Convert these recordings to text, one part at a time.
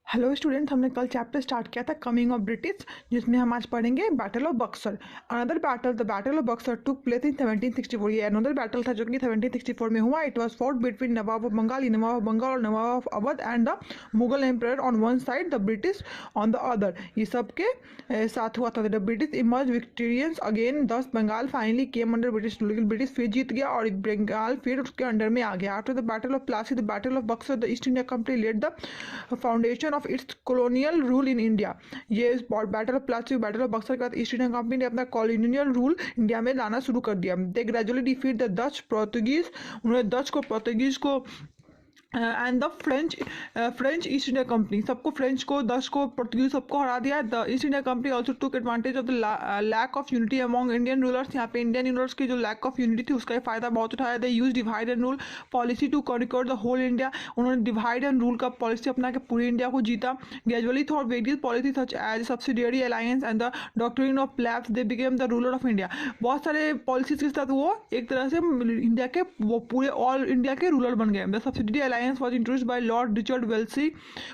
Hello students, हमने कल chapter start किया था कमिंग ऑफ ब्रिटिश, जिसमें हम आज पढ़ेंगे battle of Buxar. Another battle, the battle of Buxar took place in 1764। ये अनदर बैटल था जो कि 1764 में हुआ। It was fought between Nawab of Bengal और Nawab of Awadh and the Mughal empire on one side, the British on the other. ये सब के साथ हुआ था। The British emerge victorious again, thus Bengal finally came under British rule. British फिर जीत गया और बंगाल फिर उसके अंडर में आ गया। After the battle of Plassey, the battle of Buxar, the East India Company led the foundation of its colonial rule in India. ये battle of Plassey, battle of Buxar के बाद ईस्ट इंडिया कंपनी ने अपना कॉलोनियल रूल इंडिया में लाना शुरू कर दिया। They gradually defeat the Dutch Portuguese, उन्होंने डच को, पोर्तुगीज को and the French East India Company, सबको फ्रेंच को, डच को, पुर्तगीज सबको हरा दिया। The East India Company also took advantage of the lack of unity among Indian rulers. यहाँ पे इंडियन रूलर्स की जो लैक ऑफ यूनिटी थी उसका फायदा बहुत उठाया। They use divide and rule policy to conquer the whole India. उन्होंने डिवाइड एंड रूल का पॉलिसी अपना के पूरी इंडिया को जीता। Gradually through various policy such as subsidiary alliance and the doctrine of lapse, they became the ruler of India. बहुत सारे policies के साथ वो एक तरह से इंडिया के, वो पूरे ऑल इंडिया के रूलर बन गए। The subsidiary alliance was introduced by Lord Richard Wellesley,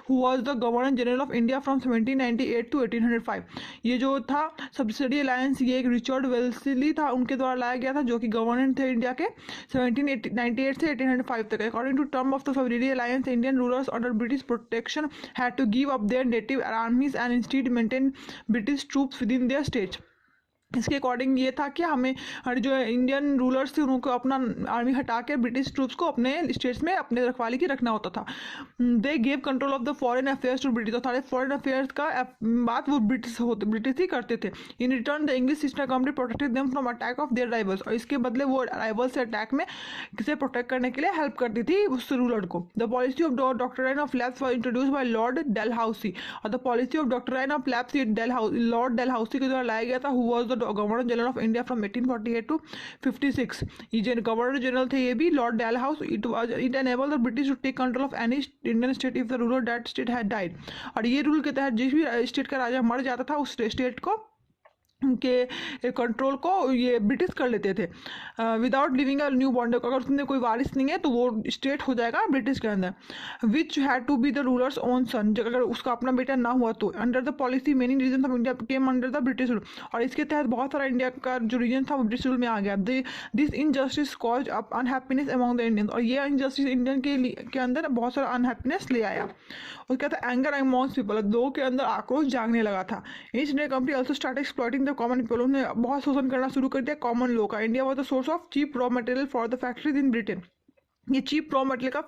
who was the governor general of India from 1798 to 1805। ये जो था सब्सिडी अलायंस, ये एक रिचर्ड वेल्सी था, उनके द्वारा लाया गया था, जो कि गवर्नर थे इंडिया के 1798 से 1805 तक। According to term of the subsidy alliance, Indian rulers under British protection had to give up their native armies and instead maintain British troops within their states. इसके अकॉर्डिंग ये था कि हमें जो इंडियन रूलर्स थे उनको अपना army हटा के ब्रिटिश ट्रूप्स को अपने स्टेट्स में अपने रखवाली की रखना होता था। They gave control of the foreign affairs to British, तो सारे फॉरेन अफेयर्स का बात वो ब्रिटिश ही करते थे। In return the English East India company protected them from attack of their rivals, और इसके बदले वो राइवल्स से अटैक में किसे प्रोटेक्ट करने के लिए हेल्प करती थी उस रूलर को। The policy of doctrine of lapse was introduce by Lord Dalhousie, और the policy of doctrine of lapse Lord Dalhousie के द्वारा लाया गया था, who was the governor general of India from 1848 to 56। ये गवर्नर जनरल थे ये भी Lord Dalhousie. It enable the British to take control of any Indian state if the ruler that state had died. और ये रूल के तहत जिस भी स्टेट का राजा मर जाता था उस स्टेट को के कंट्रोल को ये ब्रिटिश कर लेते थे without living a new bond. अगर उसमें कोई वारिस नहीं है तो वो स्टेट हो जाएगा ब्रिटिश के अंदर। Which had to be the rulers own son, अगर उसका अपना बेटा ना हुआ तो। Under the policy many region of India came under the British rule, और इसके तहत बहुत सारा इंडिया का जो रीजन था वो ब्रिटिश रूल में आ गया। This injustice cause unhappiness among the Indians, और ये इनजस्टिस इंडियन के अंदर बहुत सारा अनहैप्पीनेस ले आया। और क्या था, एंगर अमॉन्ग्स पीपल, लोगों के अंदर आक्रोश जागने लगा था। East India Company also start exploiting the common people, उन्होंने बहुत शोषण करना शुरू कर दिया कॉमन लोग का। India was the source of cheap raw material for the factories in Britain, ये चीप रॉ मटेरियल का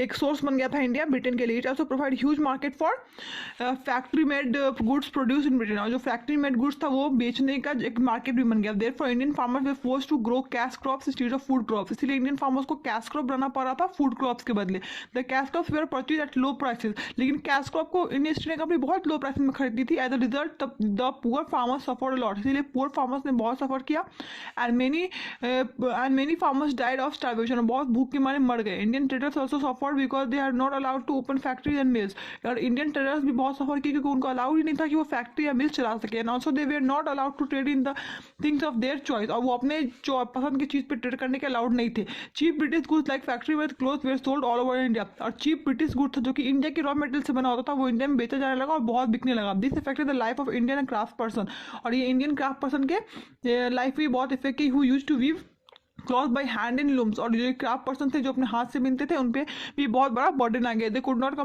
एक सोर्स बन गया था इंडिया ब्रिटेन के लिए। It also provide huge market for factory made goods produce in Britain, और जो फैक्ट्री मेड गुड्स था वो बेचने का एक मार्केट भी बन गया। Therefore Indian farmers were forced to grow cash crops instead of food crops, इसलिए इंडियन फार्मर्स को कैश क्रॉप बनाना पड़ रहा था फूड क्रॉप्स के बदले। The cash crops were purchase at low prices, लेकिन कैश क्रॉप को इंडियन ईस्ट इंडिया कंपनी बहुत लो प्राइस में खरीदती थी। As a result the poor farmers suffered a lot, इसलिए पुअर फार्मर्स ने बहुत सफर किया। And many farmers died of starvation, बहुत भूख के मारे मर गए। Indian traders also suffered because they are not allowed to open factories and mills, और इंडियन ट्रेडर्स भी बहुत सफर किए क्योंकि उनको अलाउड ही नहीं था कि वो फैक्ट्री या मिल चला सके। And also they were not allowed to trade in the things of their choice, और वो अपने पसंद की चीज़ पे ट्रेड करने के अलाउड नहीं थे। Cheap British goods like factory with cloth were sold all over India, और चीप ब्रिटिश गुड्स था जो कि इंडिया के रॉ मटेरियल से बना होता था वो इंडिया में बेचा जाने लगा और बहुत बिकने लगा। This affected the life of Indian craft person, और ये इंडियन क्राफ्ट पर्सन के लाइफ भी बहुत इफेक्ट की, who used to weave cloth by hand in looms, और जो क्राफ्ट पर्सन थे जो अपने हाथ से बिनते थे उन पे भी बहुत बड़ा बर्डन आ गया। They could not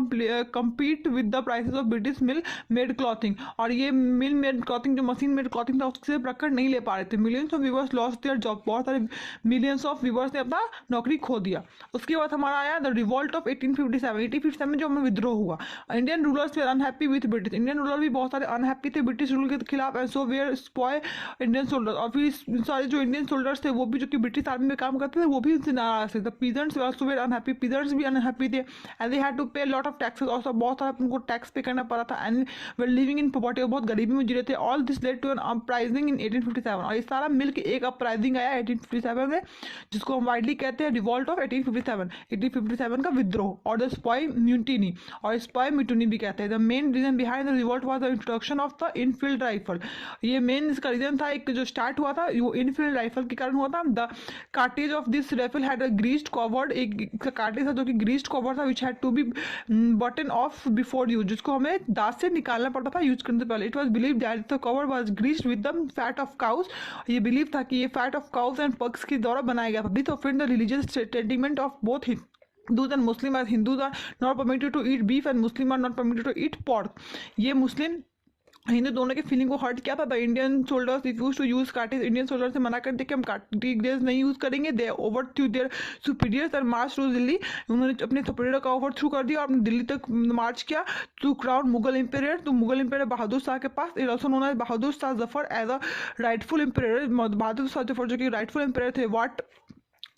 compete with the prices of British mill made clothing, और ये मिल मेड क्लॉथिंग जो मशीन मेड क्लॉथिंग था उससे टक्कर नहीं ले पा रहे थे। Millions of viewers lost their job, बहुत सारे मिलियंस ऑफ व्यूवर्स ने अपना नौकरी खो दिया। उसके बाद हमारा आया द रिवॉल्ट ऑफ 1857 में जो हमें विद्रोह हुआ। Indian rulers were unhappy with British, Indian ruler भी बहुत सारे अनहैप्पी थे ब्रिटिश रूल के खिलाफ। And so were sepoy Indian soldiers, और फिर सारे जो इंडियन सोल्डर्स थे वो भी जो कि ब्रिटिश आर्मी में काम करते थे वो भी उनसे नाराज थे। The peasants also were unhappy, peasants भी अनहैप्पी थे। And they had to pay lot of taxes, और बहुत सारा उनको टैक्स पे करना पड़ा था। And were living in poverty, बहुत गरीबी में जी रहे थे। All this led to an uprising in 1857, और ये सारा मिल के एक अपराइजिंग आया 1857 में, जिसको हम वाइडली कहते हैं रिवॉल्ट ऑफ 1857 का विद्रोह, और द स्पॉय म्यूटिनी, और स्पॉय म्यूटिनी भी कहते हैं। The main reason behind the revolt was the introduction of the Enfield rifle, ये मेन इसका रीजन था। एक जो स्टार्ट हुआ था वो इनफील्ड राइफल के कारण हुआ था। The cartridge of this rifle had a greased covered, एक कार्टेज था जो कि ग्रीस्ड कवर था, which had to be bitten off before use, जिसको हमें दांत से निकालना पड़ता था यूज करने से पहले. It was believe that the cover was greased with the fat of cows. ये बिलीव था कि ये fat of cows and pugs के द्वारा बनाया गया था. This offend the religious sentiment of both Hindus and Muslim, as Hindus are not permitted to eat beef and Muslim are not permitted to eat pork. ये मुस्लिम हिंदू दोनों के feeling को hurt किया था. The Indian soldiers refuse to use cartridge. Indian soldier से मना कर दिया कि हम कार्टेज नहीं यूज करेंगे. They overthrew their superiors and march to Delhi. उन्होंने अपने सुपीरियर का ओवर थ्रू कर दिया और दिल्ली तक मार्च किया टू क्राउन मुगल इंपीरियर. तो मुगल इंपीरियर बहादुर शाह के पास. It also known as Bahadur Shah Zafar as a rightful emperor. Bahadur Shah Zafar जो कि राइटफुल इंपीरियर थे. वाट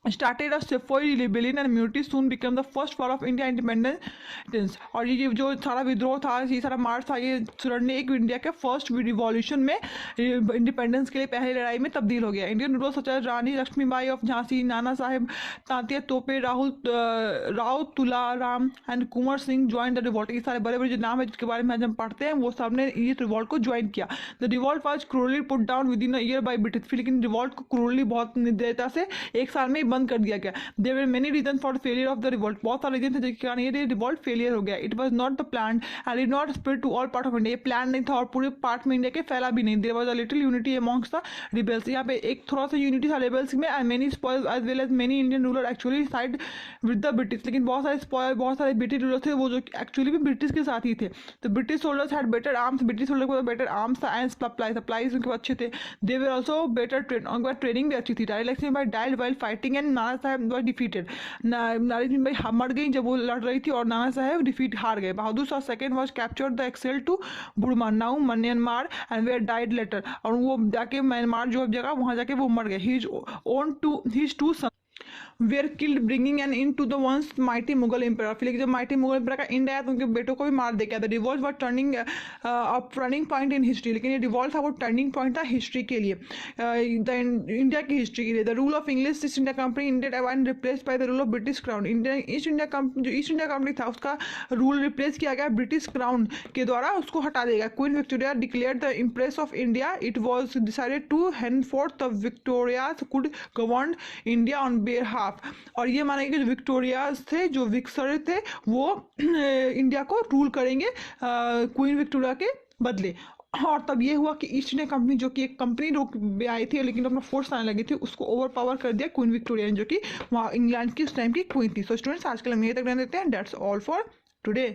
started a Sepoy rebellion and mutiny soon became the first war of India independence. और ये जो सारा विद्रोह था, ये सारा मार्च था, ये लड़ने एक इंडिया के फर्स्ट रिवॉल्यूशन में इंडिपेंडेंस के लिए पहली लड़ाई में तब्दील हो गया. Indian rulers such as Rani Lakshmibai of Jhansi, Nana Saheb, Tantia Tope, Rao Tularam and Kunwar Singh join the revolt. ये सारे बड़े बड़े जो नाम है जिसके बारे में आज हम पढ़ते हैं, वो सब ने इस रिवॉल्ट को ज्वाइन किया. The revolt was cruelly put down within a year by British. लेकिन रिवॉल्ट को क्रूरली बहुत निर्दयता से एक साल में बंद कर दिया गया. There were many reason for failure of the revolt. बहुत सारे रीजन थे जिसके कारण ये रिवॉल्ट फेलियर हो गया. It was not the plan and did not spread to all part of India. ये प्लान नहीं था और पूरे पार्ट में इंडिया के फैला भी नहीं. There was a little unity amongst the rebels. यहाँ पे एक थोड़ा सा यूनिटी था रिबेल्स में. And many sepoys as well as many Indian ruler actually side with the British. लेकिन बहुत सारे स्पॉइल, बहुत सारे ब्रिटिश रूलर थे वो जो एक्चुअली भी ब्रिटिश के साथ ही थे. तो British soldiers had better arms. British soldier को बेटर आर्म्स था एंड सप्लाईज उनके अच्छे थे. दे वर ऑल्सो बेटर ट्रेन. उनके बाद ट्रेनिंग भी अच्छी थी. Direction by died while fighting and नाना साहब वर डिफीटेड. नारी भाई मर गई जब वो लड़ रही थी और नाना साहब डिफीट हार गए. Bahadur Shah second was captured the exile to Burma now Myanmar and where died later. और वो जाके म्यांमार जो जगह वहां जाके वो मर गए. His two were killed bringing an end to the once mighty Mughal empire. फिर जब माइटी मुगल एम्पायर का एंड आया तो उनके बेटों को भी मार दे गया था. Revolt was turning point in history. लेकिन ये रिवॉल्ट था वो टर्निंग पॉइंट था हिस्ट्री के लिए, इंडिया की हिस्ट्री के लिए. The rule of English East India Company ended and replaced by the rule of British crown. East India Company था उसका रूल रिप्लेस किया गया ब्रिटिश क्राउन के द्वारा, उसको हटा देगा. Queen Victoria declared the empress of India. It was decided to henceforth the Victoria's could govern India on बेhalf. और ये माना कि जो विक्टोरियाज थे, जो विक्सर थे, वो इंडिया को रूल करेंगे क्वीन विक्टोरिया के बदले. और तब ये हुआ कि ईस्ट इंडिया कंपनी जो कि एक कंपनी रोक में आई थी लेकिन अपना फोर्स आने लगी थी, उसको ओवर पावर कर दिया क्वीन विक्टोरिया जो कि वहाँ इंग्लैंड की उस टाइम की क्वीन थी. सो स्टूडेंट्स आज के लिए हम यहीं तक रहने देते हैं. That's all for today.